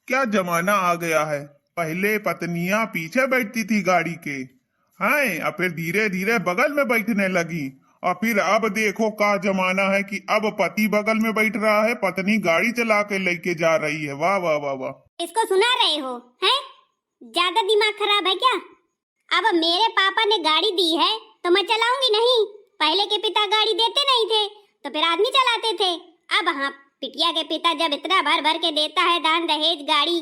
क्या जमाना आ गया है। पहले पत्नियां पीछे बैठती थी गाड़ी के, हैं, और फिर धीरे धीरे बगल में बैठने लगी। और फिर अब देखो क्या जमाना है कि अब पति बगल में बैठ रहा है, पत्नी गाड़ी चला के लेके जा रही है। वाह वाह वाह वाह। इसको सुना रहे हो हैं? ज्यादा दिमाग खराब है क्या? अब मेरे पापा ने गाड़ी दी है तो मैं चलाऊंगी नहीं? पहले के पिता गाड़ी देते नहीं थे तो फिर आदमी चलाते थे। अब हाँ, पिटिया के पिता जब इतना भर भर के देता है दान दहेज गाड़ी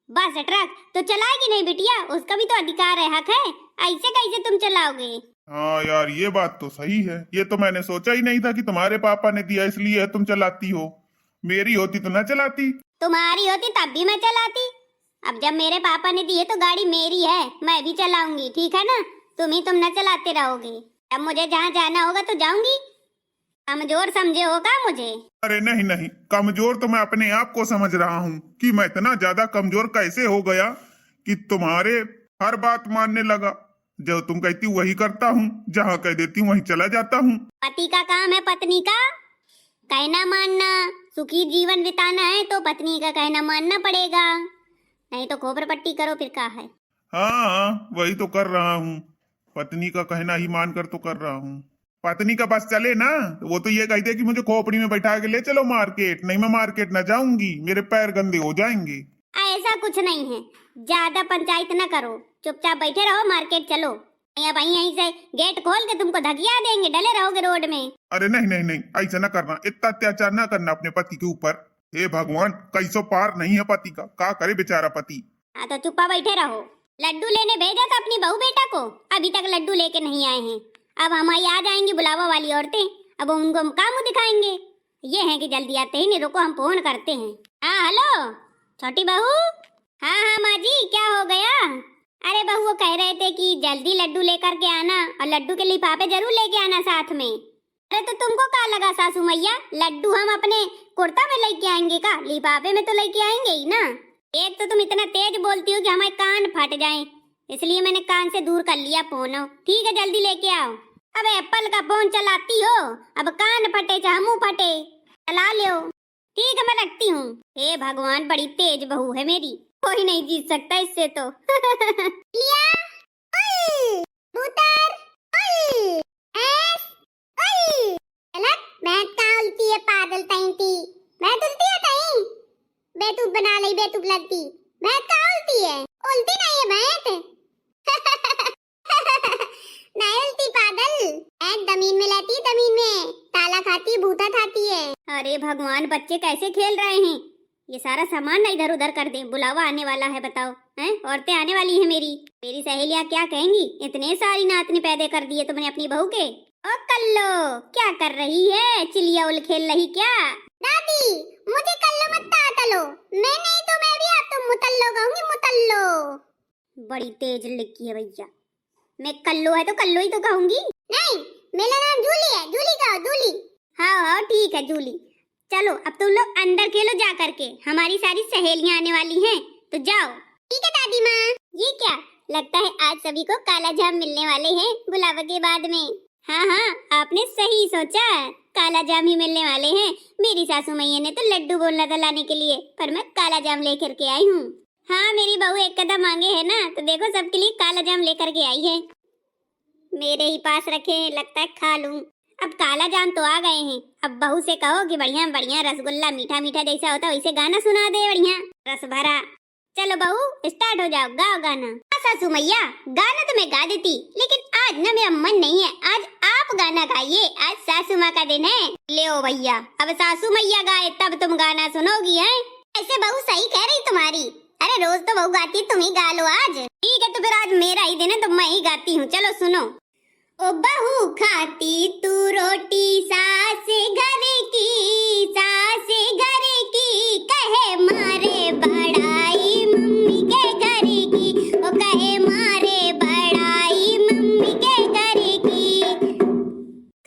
बस ट्रक, तो चलाएगी नहीं बिटिया? उसका भी तो अधिकार है, हक है। ऐसे कैसे तुम चलाओगे? हाँ यार, ये बात तो सही है। ये तो मैंने सोचा ही नहीं था कि तुम्हारे पापा ने दिया इसलिए तुम चलाती हो। मेरी होती तो न चलाती। तुम्हारी होती तब भी मैं चलाती। अब जब मेरे पापा ने दी है तो गाड़ी मेरी है, मैं भी चलाऊंगी, ठीक है ना? तुम न चलाते रहोगे। अब मुझे जहाँ जाना होगा तो जाऊंगी। कमजोर समझे होगा मुझे? अरे नहीं नहीं, कमजोर तो मैं अपने आप को समझ रहा हूँ कि मैं इतना ज्यादा कमजोर कैसे हो गया कि तुम्हारे हर बात मानने लगा। जो तुम कहती वही करता हूँ, जहाँ कह देती हूँ वहीं चला जाता हूँ। पति का काम है पत्नी का कहना मानना। सुखी जीवन बिताना है तो पत्नी का कहना मानना पड़ेगा, नहीं तो खोपड़ पट्टी करो फिर का है। हाँ, वही तो कर रहा हूँ। पत्नी का कहना ही मानकर तो कर रहा हूँ। पत्नी का बस चले ना, वो तो ये कहते कि मुझे खोपड़ी में बैठा के ले चलो मार्केट। नहीं, मैं मार्केट न जाऊंगी, मेरे पैर गंदे हो जाएंगे। ऐसा कुछ नहीं है, ज्यादा पंचायत न करो, चुपचाप बैठे रहो, मार्केट चलो। यहीं से गेट खोल के तुमको धकिया देंगे, डले रहोगे रोड में। अरे नहीं नहीं नहीं, ऐसा न करना, इतना अत्याचार न करना अपने पति के ऊपर। हे भगवान, कैसो पार नहीं है पति का करे बेचारा पति। हाँ तो चुप्पा बैठे रहो। लड्डू लेने भेजा था अपनी बहू बेटा को, अभी तक लड्डू लेके नहीं आए हैं। अब हमारी आ जाएंगी बुलावा वाली औरतें, अब उनको हम काम दिखाएंगे। ये है कि जल्दी आते ही नहीं, रुको हम फोन करते हैं। हाँ हेलो छोटी बहू। हाँ हाँ माँ जी, क्या हो गया? अरे बहू वो कह रहे थे कि जल्दी लड्डू लेकर के आना, और लड्डू के लिफाफे जरूर लेके आना साथ में। अरे तो तुमको क्या लगा सासू मैया, लड्डू हम अपने कुर्ता में लेके आएंगे का? लिफाफे में तो लेके आएंगे ही ना। एक तो तुम इतना तेज बोलती हो कि हमारे कान फट जाएं, इसलिए मैंने कान से दूर कर लिया फोन। ठीक है जल्दी लेके आओ। अब एप्पल का फोन चलाती हो, अब कान फटे चाहे मुंह फटे, चला लो। ठीक है मैं रखती हूँ। हे भगवान, बड़ी तेज बहू है मेरी, कोई नहीं जीत सकता इससे तो। लिया उल भूतर उल एस उल अलग मैं काउलती है पागल तैंती। मैं तुलती है तई बेतुब बना लई, बेतुब लगती। मैं काउलती है, उल्टी नहीं है बैठ। नहीं उल्टी पागल, एक जमीन में लेती, जमीन में ताला खाती, भूता खाती है। अरे भगवान, बच्चे कैसे खेल रहे हैं? ये सारा सामान ना इधर उधर कर दे, बुलावा आने वाला है, बताओ हैं? औरतें आने वाली है मेरी सहेलियां क्या कहेंगी? इतने सारी नातनी पैदे कर दिए तुमने अपनी बहू के। ओ कल्लो, क्या कर रही है? चिलिया उल खेल रही क्या? दादी मुझे कल्लो मत तातलो, मैं नहीं तो मैं भी आप तुम मुतल्लो कहूंगी, मुतल्लो। बड़ी तेज लड़की है भैया, मैं कल्लो है तो कल्लो ही तो कहूंगी। नहीं, मेरा नाम जूली है, जूली कहो, जूली। हाँ हाँ ठीक है जूली। चलो अब तुम लोग अंदर खेलो जा करके, हमारी सारी सहेलियां आने वाली हैं, तो जाओ। ठीक है दादी माँ। ये क्या लगता है आज सभी को काला जाम मिलने वाले हैं बुलावा के बाद में। हाँ हाँ आपने सही सोचा, काला जाम ही मिलने वाले हैं। मेरी सासू मैया ने तो लड्डू बोला था लाने के लिए, पर मैं काला जाम लेकर के आई हूँ। हाँ मेरी बहू एक कदम मांगे है ना, तो देखो सबके लिए काला जाम लेकर के आई है। मेरे ही पास रखे हैं, लगता है खा लूं। अब काला जाम तो आ गए हैं, अब बहू से कहो कि बढ़िया बढ़िया रसगुल्ला मीठा मीठा जैसा होता है वैसे गाना सुना दे, बढ़िया रस भरा। चलो बहू स्टार्ट हो जाओ, गाओ गाना। सासू मैया गाना तो मैं गा देती, लेकिन आज ना मेरा मन नहीं है, आज आप गाना गाइए, आज सासू माँ का दिन है। ले ओ भैया, अब सासू मैया गाए तब तुम गाना सुनोगी हैं? ऐसे बहू सही कह रही तुम्हारी। अरे रोज तो बहू गाती है, तुम ही गा लो आज। ठीक है तो फिर आज मेरा ही दिन है तो मैं ही गाती हूँ, चलो सुनो। ओ बहू खाती तू रोटी सास घर की, सास घर की, कहे मारे बड़ाई मम्मी के घर की, ओ कहे मारे बड़ाई मम्मी के घर की।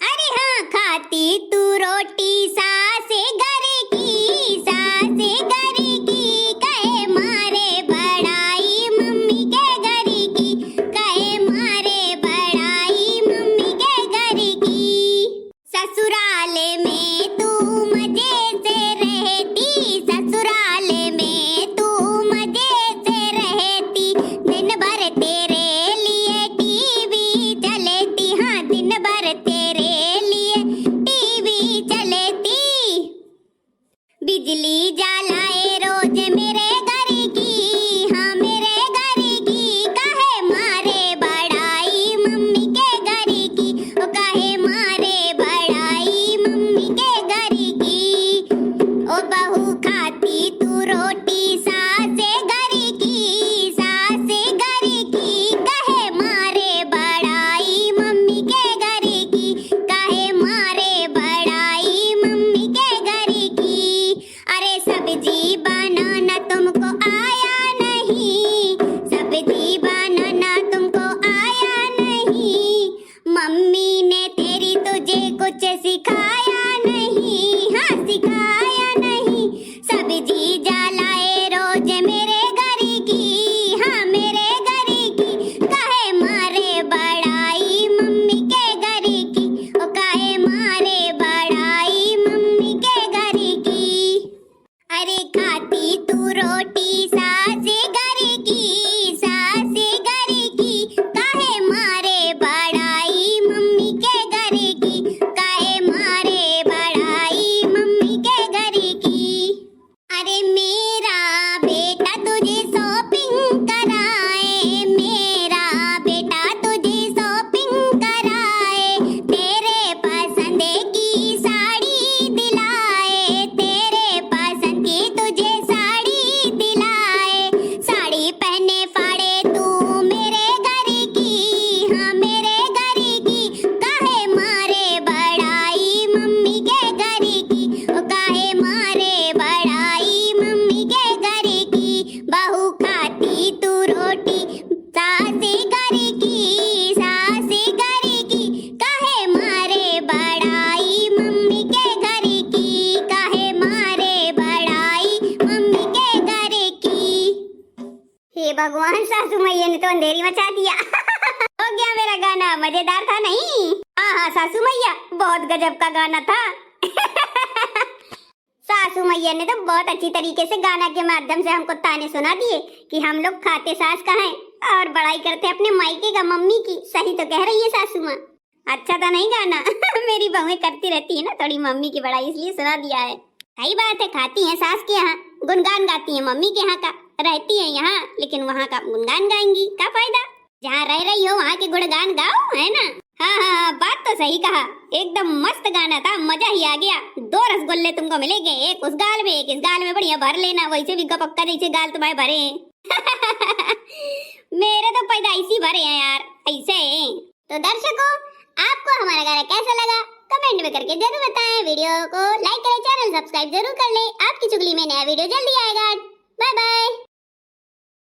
अरे हाँ खाती तू रोटी सास घर की, सास घर की, कहे मारे बड़ाई मम्मी के घर की, कहे मारे बड़ाई मम्मी के घर की। ससुराल में तू मजे से रहती, ससुराल में मेरे घर की, हाँ मेरे घर की, काहे मारे बड़ाई मम्मी के घर की, ओ काहे मारे बड़ाई मम्मी के घर की। ओ बहू खाती तू रोटी सासे घर की, सासे घर की, काहे मारे बड़ाई मम्मी के घर की, काहे मारे बड़ाई मम्मी के घर की। अरे सब्जी बनाना तुमको आया नहीं, सब्जी बनाना तुमको आया नहीं, मम्मी ने तेरी तुझे कुछ सिखाया नहीं, हाँ सिखाया नहीं। सब्जी जलाए रोज मेरे घर की, हाँ मेरे घर की, काहे मारे बड़ाई मम्मी के घर की, ओ काहे मारे बड़ाई मम्मी के घर की। अरे खाती तू रोटी सासे घर की, सासे घर की, काहे मारे बड़ाई मम्मी के घर की, काहे मारे बड़ाई मम्मी के घर की। अरे मेरा बेटा तुझे शॉपिंग कराए, मेरा बेटा तुझे शॉपिंग कराए, तेरे पसंद की साड़ी दिलाए, तेरे पसंद की तुझे साड़ी दिलाए, साड़ी पहने फाड़े तू मेरे घर की, हाँ मेरे घर की, काहे मारे बड़ाई मम्मी के घर की, ओ काहे मारे बड़ाई मम्मी के घर की। बहू खाती तू रोटी सासे घर की, सासे घर की, काहे मारे बड़ाई मम्मी के घर की, काहे मारे बड़ाई मम्मी के घर की। हे भगवान, सासू मैया ने तो अंधेरी मचा दिया। हो गया मेरा गाना, मजेदार था नहीं? हाँ हाँ सासू मैया, बहुत गजब का गाना था। सासू मैया ने तो बहुत अच्छी तरीके से गाना के माध्यम से हमको ताने सुना दिए कि हम लोग खाते सास का हैं और बड़ाई करते अपने मायके का मम्मी की। सही तो कह रही है सासू माँ। अच्छा था नहीं गाना? मेरी बहुएं करती रहती है ना थोड़ी मम्मी की बड़ाई, इसलिए सुना दिया है। सही बात है, खाती हैं सास के यहाँ, गुणगान गाती हैं मम्मी के यहाँ का, रहती है यहाँ लेकिन वहाँ का गुणगान गाएंगी, क्या फायदा? जहाँ रह रही हो वहाँ के गुणगान गाओ, है ना? हाँ हाँ हाँ, बात तो सही कहा, एकदम मस्त गाना था, मजा ही आ गया। 2 रसगुल्ले तुमको मिलेंगे, एक उस गाल में एक इस गाल में, बढ़िया भर लेना, वैसे भी गपक्का जैसे गाल तुम्हारे भरे हैं। मेरे तो पैदाइशी भरे हैं यार, ऐसे। तो दर्शकों, आपको हमारा गाना कैसा लगा कमेंट में करके जरूर बताएं। वीडियो को लाइक करें, चैनल सब्सक्राइब जरूर कर लें। आपकी चुगली में नया वीडियो जल्दी आएगा। Bye bye.